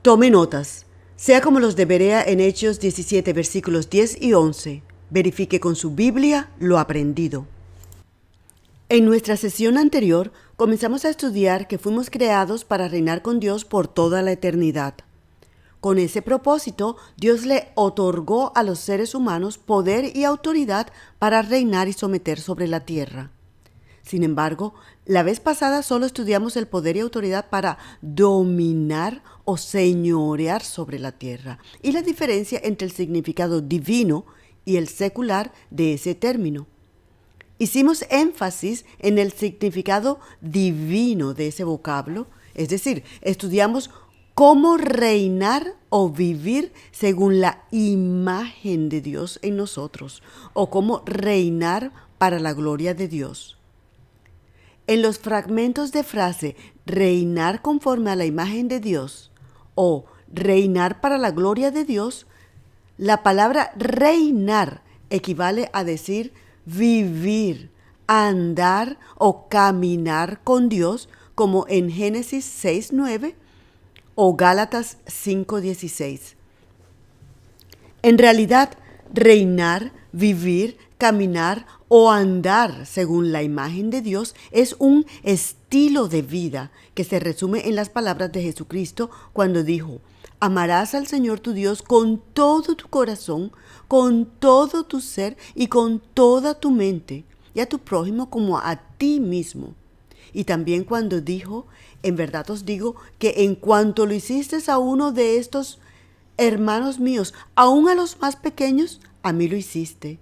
Tome notas. Sea como los de Berea en Hechos 17, versículos 10 y 11. Verifique con su Biblia lo aprendido. En nuestra sesión anterior comenzamos a estudiar que fuimos creados para reinar con Dios por toda la eternidad. Con ese propósito, Dios le otorgó a los seres humanos poder y autoridad para reinar y someter sobre la tierra. Sin embargo, la vez pasada solo estudiamos el poder y autoridad para dominar o señorear sobre la tierra y la diferencia entre el significado divino y el secular de ese término. Hicimos énfasis en el significado divino de ese vocablo, es decir, estudiamos cómo reinar o vivir según la imagen de Dios en nosotros, o cómo reinar para la gloria de Dios. En los fragmentos de frase reinar conforme a la imagen de Dios o reinar para la gloria de Dios, la palabra reinar equivale a decir vivir, andar o caminar con Dios, como en Génesis 6:9 o Gálatas 5:16. En realidad, reinar, vivir, caminar o andar según la imagen de Dios es un estilo de vida que se resume en las palabras de Jesucristo cuando dijo: amarás al Señor tu Dios con todo tu corazón, con todo tu ser y con toda tu mente, y a tu prójimo como a ti mismo. Y también cuando dijo: en verdad os digo que en cuanto lo hiciste a uno de estos hermanos míos, aun a los más pequeños, a mí lo hiciste.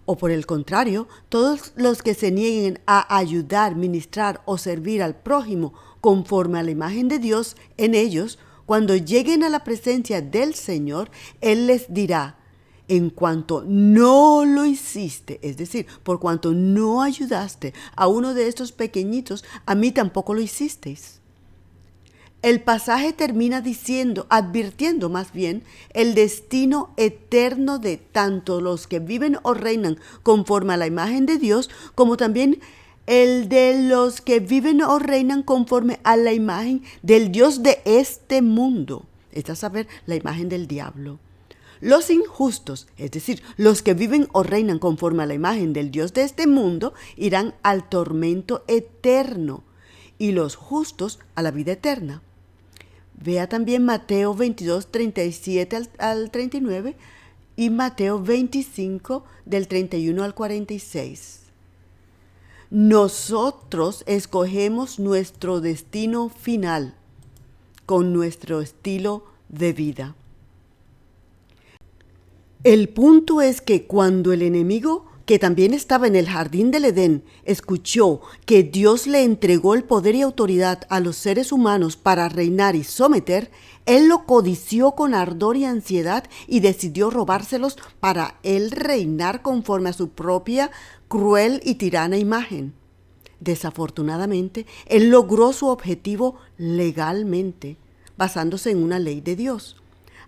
O por el contrario, todos los que se nieguen a ayudar, ministrar o servir al prójimo conforme a la imagen de Dios en ellos, cuando lleguen a la presencia del Señor, Él les dirá: en cuanto no lo hiciste, es decir, por cuanto no ayudaste a uno de estos pequeñitos, a mí tampoco lo hicisteis. El pasaje termina advirtiendo más bien el destino eterno de tanto los que viven o reinan conforme a la imagen de Dios, como también el de los que viven o reinan conforme a la imagen del Dios de este mundo, es a saber, la imagen del diablo. Los injustos, es decir, los que viven o reinan conforme a la imagen del Dios de este mundo, irán al tormento eterno, y los justos a la vida eterna. Vea también Mateo 22, 37 al 39 y Mateo 25, del 31 al 46. Nosotros escogemos nuestro destino final con nuestro estilo de vida. El punto es que cuando el enemigo, que también estaba en el jardín del Edén, escuchó que Dios le entregó el poder y autoridad a los seres humanos para reinar y someter, él lo codició con ardor y ansiedad y decidió robárselos para él reinar conforme a su propia cruel y tirana imagen. Desafortunadamente, él logró su objetivo legalmente, basándose en una ley de Dios.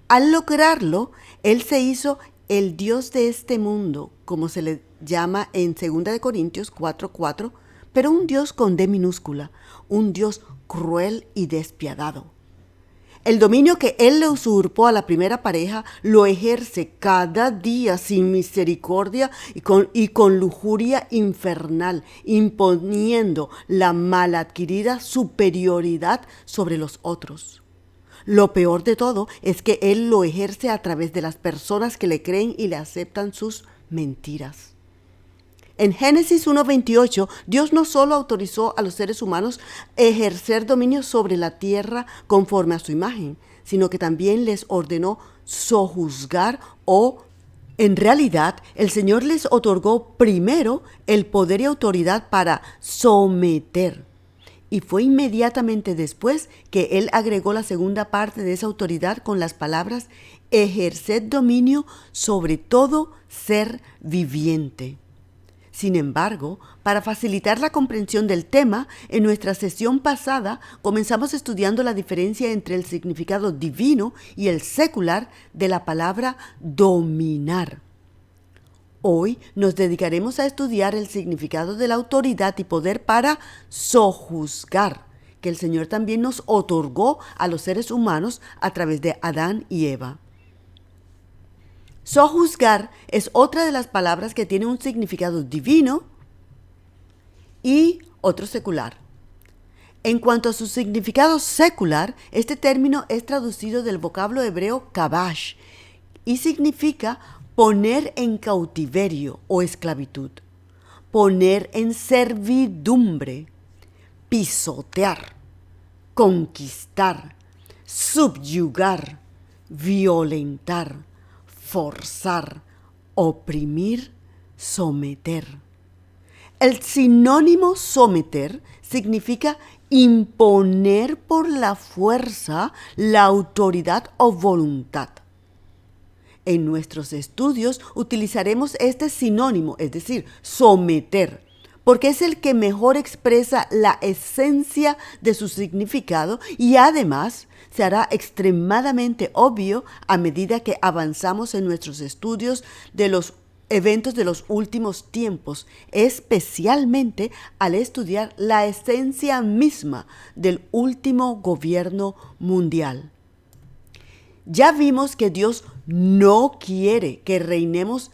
Al lograrlo, él se hizo el Dios de este mundo, como se le llama en 2 Corintios 4:4, pero un Dios con D minúscula, un Dios cruel y despiadado. El dominio que él le usurpó a la primera pareja lo ejerce cada día sin misericordia y con lujuria infernal, imponiendo la mal adquirida superioridad sobre los otros. Lo peor de todo es que él lo ejerce a través de las personas que le creen y le aceptan sus mentiras. En Génesis 1:28, Dios no solo autorizó a los seres humanos ejercer dominio sobre la tierra conforme a su imagen, sino que también les ordenó sojuzgar en realidad, el Señor les otorgó primero el poder y autoridad para someter. Y fue inmediatamente después que él agregó la segunda parte de esa autoridad con las palabras: ejerced dominio sobre todo ser viviente. Sin embargo, para facilitar la comprensión del tema, en nuestra sesión pasada comenzamos estudiando la diferencia entre el significado divino y el secular de la palabra dominar. Hoy nos dedicaremos a estudiar el significado de la autoridad y poder para sojuzgar, que el Señor también nos otorgó a los seres humanos a través de Adán y Eva. Sojuzgar es otra de las palabras que tiene un significado divino y otro secular. En cuanto a su significado secular, este término es traducido del vocablo hebreo kabash y significa poner en cautiverio o esclavitud, poner en servidumbre, pisotear, conquistar, subyugar, violentar, forzar, oprimir, someter. El sinónimo someter significa imponer por la fuerza la autoridad o voluntad. En nuestros estudios utilizaremos este sinónimo, es decir, someter, porque es el que mejor expresa la esencia de su significado y además se hará extremadamente obvio a medida que avanzamos en nuestros estudios de los eventos de los últimos tiempos, especialmente al estudiar la esencia misma del último gobierno mundial. Ya vimos que Dios no quiere que reinemos,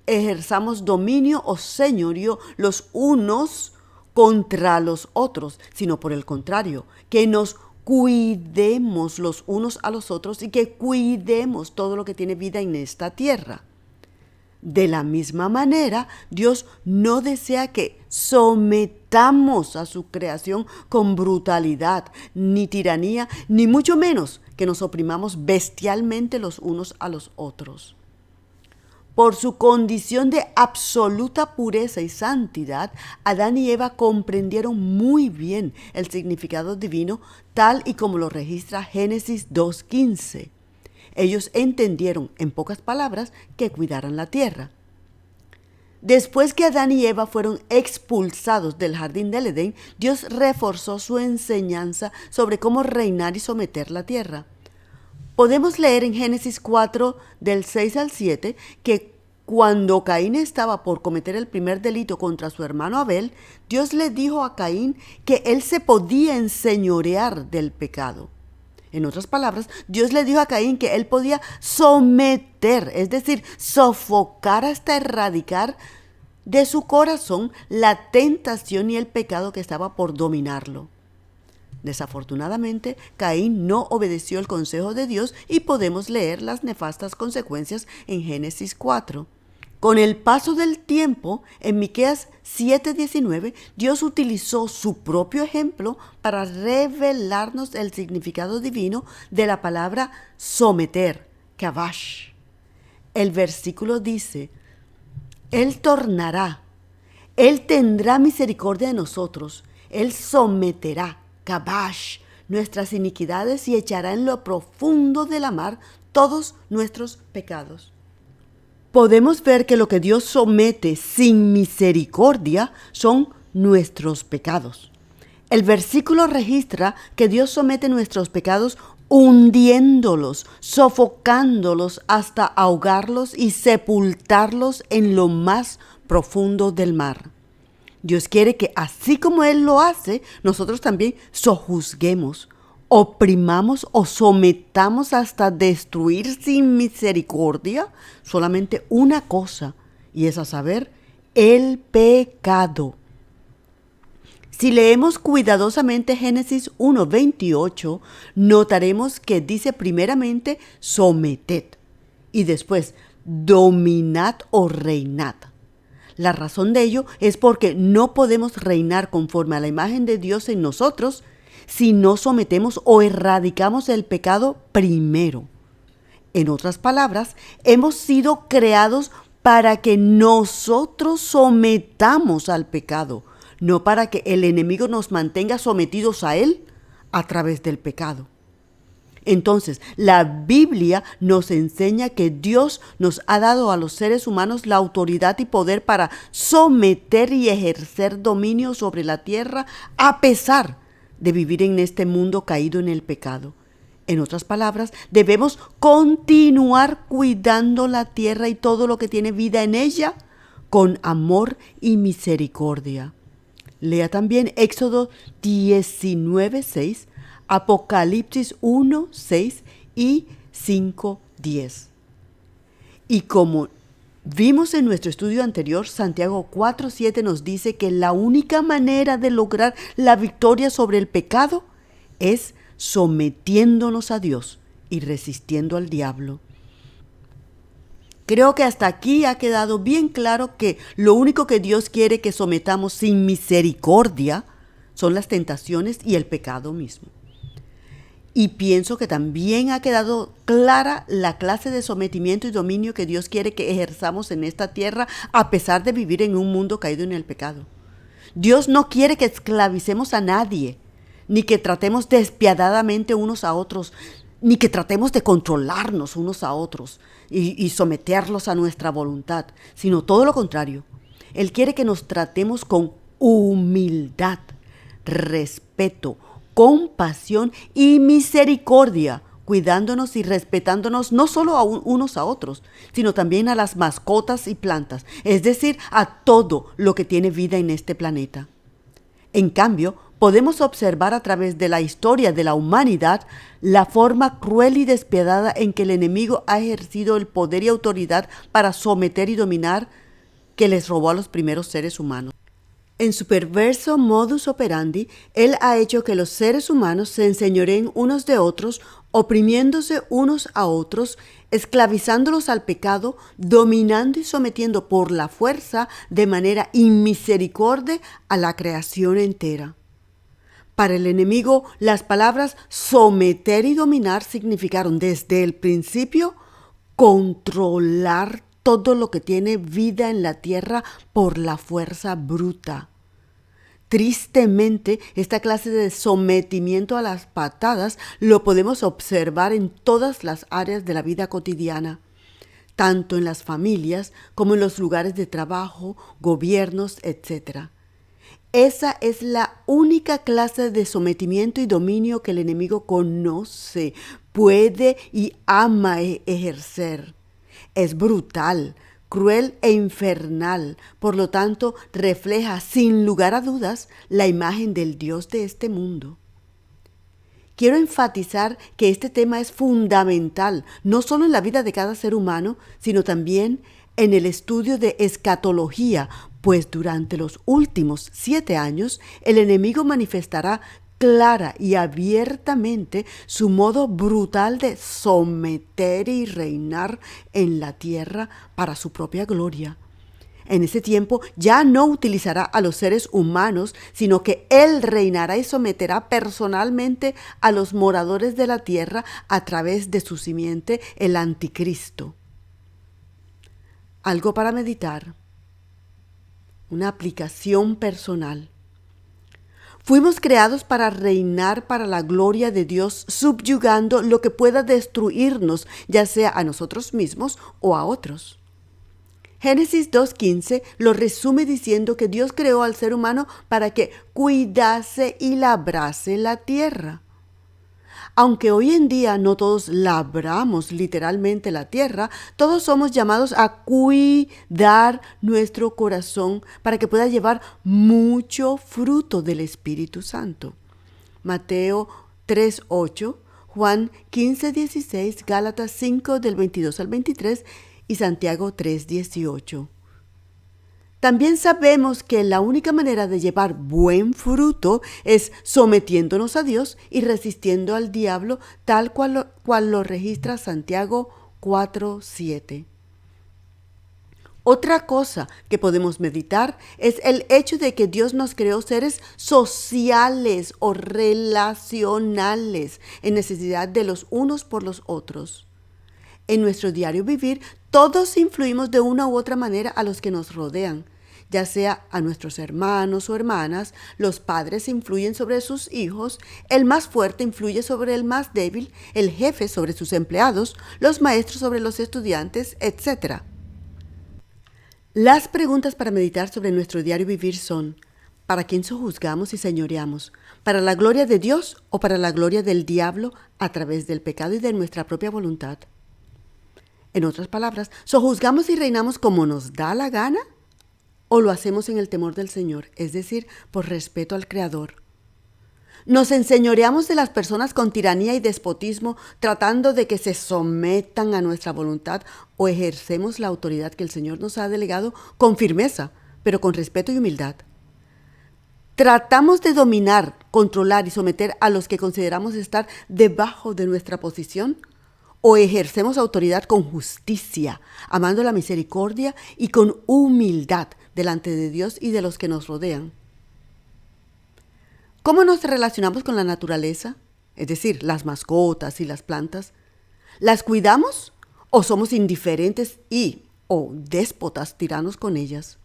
ejerzamos dominio o señorío los unos contra los otros, sino por el contrario, que nos cuidemos los unos a los otros y que cuidemos todo lo que tiene vida en esta tierra. De la misma manera, Dios no desea que sometamos a su creación con brutalidad, ni tiranía, ni mucho menos que nos oprimamos bestialmente los unos a los otros. Por su condición de absoluta pureza y santidad, Adán y Eva comprendieron muy bien el significado divino, tal y como lo registra Génesis 2:15. Ellos entendieron, en pocas palabras, que cuidaran la tierra. Después que Adán y Eva fueron expulsados del jardín del Edén, Dios reforzó su enseñanza sobre cómo reinar y someter la tierra. Podemos leer en Génesis 4, del 6 al 7, que cuando Caín estaba por cometer el primer delito contra su hermano Abel, Dios le dijo a Caín que él se podía enseñorear del pecado. En otras palabras, Dios le dijo a Caín que él podía someter, es decir, sofocar hasta erradicar de su corazón la tentación y el pecado que estaba por dominarlo. Desafortunadamente, Caín no obedeció el consejo de Dios y podemos leer las nefastas consecuencias en Génesis 4. Con el paso del tiempo, en Miqueas 7:19, Dios utilizó su propio ejemplo para revelarnos el significado divino de la palabra someter, kabash. El versículo dice: Él tornará, Él tendrá misericordia de nosotros, Él someterá, kabash, nuestras iniquidades y echará en lo profundo de la mar todos nuestros pecados. Podemos ver que lo que Dios somete sin misericordia son nuestros pecados. El versículo registra que Dios somete nuestros pecados hundiéndolos, sofocándolos hasta ahogarlos y sepultarlos en lo más profundo del mar. Dios quiere que así como Él lo hace, nosotros también sojuzguemos, oprimamos o sometamos hasta destruir sin misericordia solamente una cosa, y es a saber, el pecado. Si leemos cuidadosamente Génesis 1:28, notaremos que dice primeramente someted y después dominad o reinad. La razón de ello es porque no podemos reinar conforme a la imagen de Dios en nosotros si no sometemos o erradicamos el pecado primero. En otras palabras, hemos sido creados para que nosotros sometamos al pecado, no para que el enemigo nos mantenga sometidos a él a través del pecado. Entonces, la Biblia nos enseña que Dios nos ha dado a los seres humanos la autoridad y poder para someter y ejercer dominio sobre la tierra a pesar de vivir en este mundo caído en el pecado. En otras palabras, debemos continuar cuidando la tierra y todo lo que tiene vida en ella con amor y misericordia. Lea también Éxodo 19:6, Apocalipsis 1:6 y 5:10. Y como vimos en nuestro estudio anterior, Santiago 4:7 nos dice que la única manera de lograr la victoria sobre el pecado es sometiéndonos a Dios y resistiendo al diablo. Creo que hasta aquí ha quedado bien claro que lo único que Dios quiere que sometamos sin misericordia son las tentaciones y el pecado mismo. Y pienso que también ha quedado clara la clase de sometimiento y dominio que Dios quiere que ejerzamos en esta tierra a pesar de vivir en un mundo caído en el pecado. Dios no quiere que esclavicemos a nadie, ni que tratemos despiadadamente unos a otros, ni que tratemos de controlarnos unos a otros y someterlos a nuestra voluntad, sino todo lo contrario. Él quiere que nos tratemos con humildad, respeto, compasión y misericordia, cuidándonos y respetándonos no solo a unos a otros, sino también a las mascotas y plantas, es decir, a todo lo que tiene vida en este planeta. En cambio, podemos observar a través de la historia de la humanidad la forma cruel y despiadada en que el enemigo ha ejercido el poder y autoridad para someter y dominar que les robó a los primeros seres humanos. En su perverso modus operandi, él ha hecho que los seres humanos se enseñoreen unos de otros, oprimiéndose unos a otros, esclavizándolos al pecado, dominando y sometiendo por la fuerza de manera inmisericordia a la creación entera. Para el enemigo, las palabras someter y dominar significaron desde el principio controlar todo lo que tiene vida en la tierra por la fuerza bruta. Tristemente, esta clase de sometimiento a las patadas lo podemos observar en todas las áreas de la vida cotidiana, tanto en las familias como en los lugares de trabajo, gobiernos, etc. Esa es la única clase de sometimiento y dominio que el enemigo conoce, puede y ama ejercer. Es brutal, cruel e infernal, por lo tanto refleja sin lugar a dudas la imagen del Dios de este mundo. Quiero enfatizar que este tema es fundamental, no solo en la vida de cada ser humano, sino también en el estudio de escatología, pues durante los últimos 7 años el enemigo manifestará clara y abiertamente su modo brutal de someter y reinar en la tierra para su propia gloria. En ese tiempo ya no utilizará a los seres humanos, sino que Él reinará y someterá personalmente a los moradores de la tierra a través de su simiente, el anticristo. Algo para meditar. Una aplicación personal. Fuimos creados para reinar para la gloria de Dios, subyugando lo que pueda destruirnos, ya sea a nosotros mismos o a otros. Génesis 2:15 lo resume diciendo que Dios creó al ser humano para que cuidase y labrase la tierra. Aunque hoy en día no todos labramos literalmente la tierra, todos somos llamados a cuidar nuestro corazón para que pueda llevar mucho fruto del Espíritu Santo. Mateo 3:8, Juan 15:16, Gálatas 5 del 22 al 23 y Santiago 3:18. También sabemos que la única manera de llevar buen fruto es sometiéndonos a Dios y resistiendo al diablo, tal cual lo registra Santiago 4:7. Otra cosa que podemos meditar es el hecho de que Dios nos creó seres sociales o relacionales en necesidad de los unos por los otros. En nuestro diario vivir, todos influimos de una u otra manera a los que nos rodean, ya sea a nuestros hermanos o hermanas. Los padres influyen sobre sus hijos, el más fuerte influye sobre el más débil, el jefe sobre sus empleados, los maestros sobre los estudiantes, etc. Las preguntas para meditar sobre nuestro diario vivir son: ¿para quién sojuzgamos y señoreamos? ¿Para la gloria de Dios o para la gloria del diablo a través del pecado y de nuestra propia voluntad? En otras palabras, ¿sojuzgamos y reinamos como nos da la gana? o lo hacemos en el temor del Señor, es decir, por respeto al Creador. Nos enseñoreamos de las personas con tiranía y despotismo, tratando de que se sometan a nuestra voluntad, o ejercemos la autoridad que el Señor nos ha delegado con firmeza, pero con respeto y humildad. Tratamos de dominar, controlar y someter a los que consideramos estar debajo de nuestra posición, o ejercemos autoridad con justicia, amando la misericordia y con humildad delante de Dios y de los que nos rodean. ¿Cómo nos relacionamos con la naturaleza? Es decir, las mascotas y las plantas. ¿Las cuidamos o somos indiferentes o déspotas tiranos con ellas?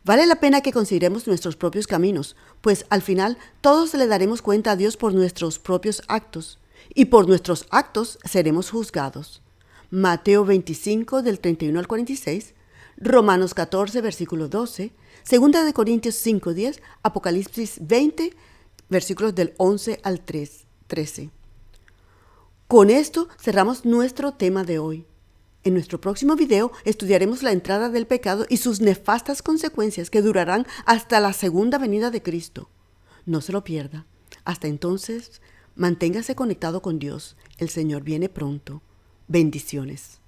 Vale la pena que consideremos nuestros propios caminos, pues al final todos le daremos cuenta a Dios por nuestros propios actos, y por nuestros actos seremos juzgados. Mateo 25, del 31 al 46, Romanos 14, versículo 12, 2 Corintios 5, 10, Apocalipsis 20, versículos del 11 al 13. Con esto cerramos nuestro tema de hoy. En nuestro próximo video estudiaremos la entrada del pecado y sus nefastas consecuencias que durarán hasta la segunda venida de Cristo. No se lo pierda. Hasta entonces, manténgase conectado con Dios. El Señor viene pronto. Bendiciones.